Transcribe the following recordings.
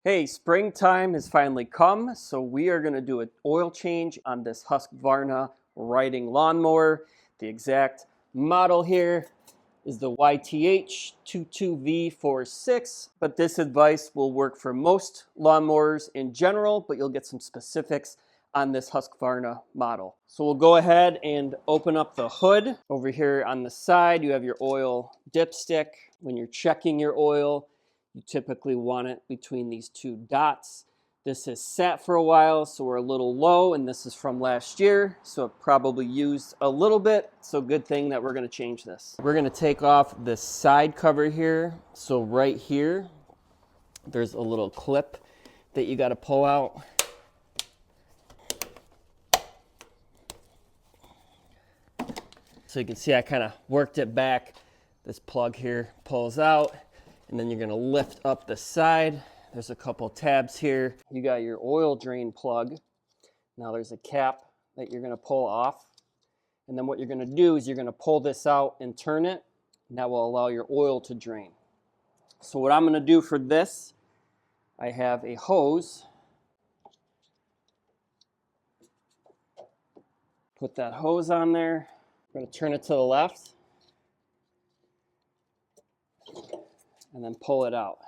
Hey, springtime has finally come, so we are going to do an oil change on this Husqvarna riding lawnmower. The exact model here is the YTH22V46, but this advice will work for most lawnmowers in general, but you'll get some specifics on this Husqvarna model. So we'll go ahead and open up the hood. Over here on the side, you have your oil dipstick. When you're checking your oil, you typically want it between these two dots. This has sat for a while, so we're a little low, and this is from last year, so it probably used a little bit, so good thing that we're gonna change this. We're gonna take off the side cover here. So right here, there's a little clip that you gotta pull out. So you can see I kind of worked it back. This plug here pulls out, and then you're gonna lift up the side. There's a couple tabs here. You got your oil drain plug. Now there's a cap that you're gonna pull off. And then what you're gonna do is you're gonna pull this out and turn it, and that will allow your oil to drain. So what I'm gonna do for this, I have a hose. Put that hose on there. I'm gonna turn it to the left, and then pull it out.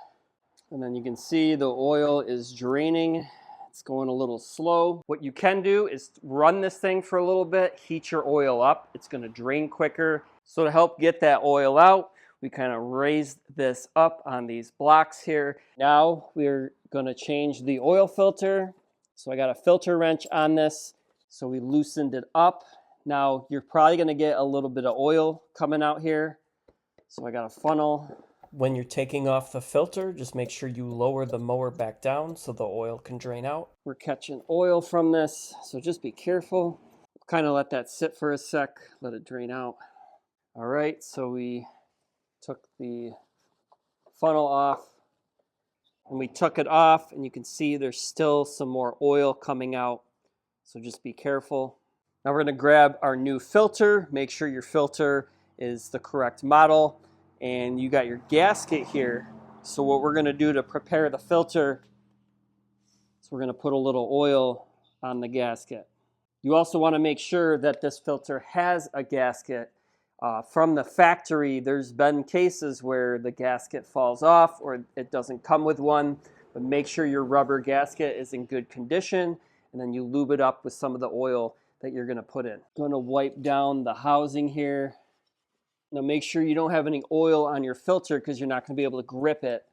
And then you can see the oil is draining. It's going a little slow. What you can do is run this thing for a little bit, heat your oil up. It's gonna drain quicker. So to help get that oil out, we kind of raised this up on these blocks here. Now we're gonna change the oil filter. So I got a filter wrench on this. So we loosened it up. Now you're probably gonna get a little bit of oil coming out here. So I got a funnel. When you're taking off the filter, just make sure you lower the mower back down so the oil can drain out. We're catching oil from this, so just be careful. Kind of let that sit for a sec, let it drain out. All right, so we took the funnel off, and we took it off, and you can see there's still some more oil coming out, so just be careful. Now we're gonna grab our new filter. Make sure your filter is the correct model. And you got your gasket here. So what we're gonna do to prepare the filter is we're gonna put a little oil on the gasket. You also wanna make sure that this filter has a gasket. From the factory, there's been cases where the gasket falls off or it doesn't come with one, but make sure your rubber gasket is in good condition, and then you lube it up with some of the oil that you're gonna put in. Gonna wipe down the housing here. Now make sure you don't have any oil on your filter because you're not going to be able to grip it.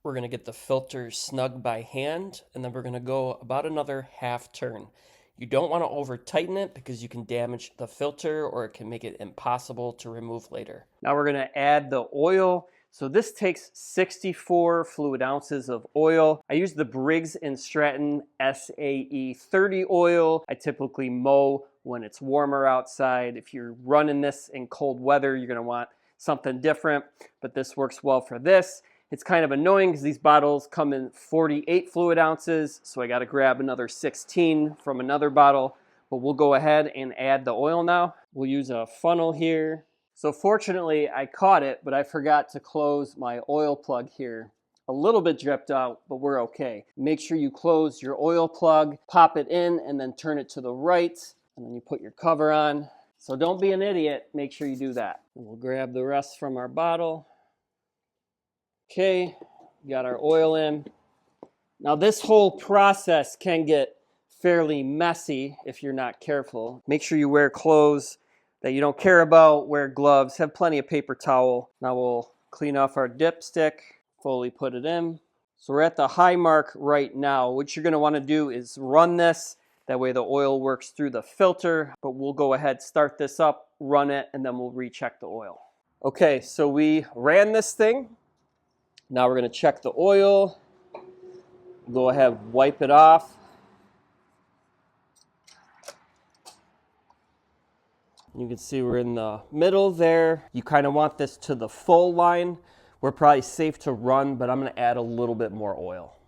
We're going to get the filter snug by hand, and then we're going to go about another half turn. You don't want to over tighten it because you can damage the filter or it can make it impossible to remove later. Now we're going to add the oil. So this takes 64 fluid ounces of oil. I use the Briggs Stratton SAE 30 oil. I typically mow when it's warmer outside. If you're running this in cold weather, you're gonna want something different, but this works well for this. It's kind of annoying because these bottles come in 48 fluid ounces, so I gotta grab another 16 from another bottle, but we'll go ahead and add the oil now. We'll use a funnel here. So fortunately, I caught it, but I forgot to close my oil plug here. A little bit dripped out, but we're okay. Make sure you close your oil plug, pop it in, and then turn it to the right, and then you put your cover on. So don't be an idiot, make sure you do that. And we'll grab the rest from our bottle. Okay, got our oil in. Now this whole process can get fairly messy if you're not careful. Make sure you wear clothes that you don't care about, wear gloves, have plenty of paper towel. Now we'll clean off our dipstick, fully put it in. So we're at the high mark right now. What you're gonna wanna do is run this, that way the oil works through the filter, but we'll go ahead, start this up, run it, and then we'll recheck the oil. Okay, so we ran this thing. Now we're gonna check the oil. Go ahead, wipe it off. You can see we're in the middle there. You kind of want this to the full line. We're probably safe to run, but I'm gonna add a little bit more oil.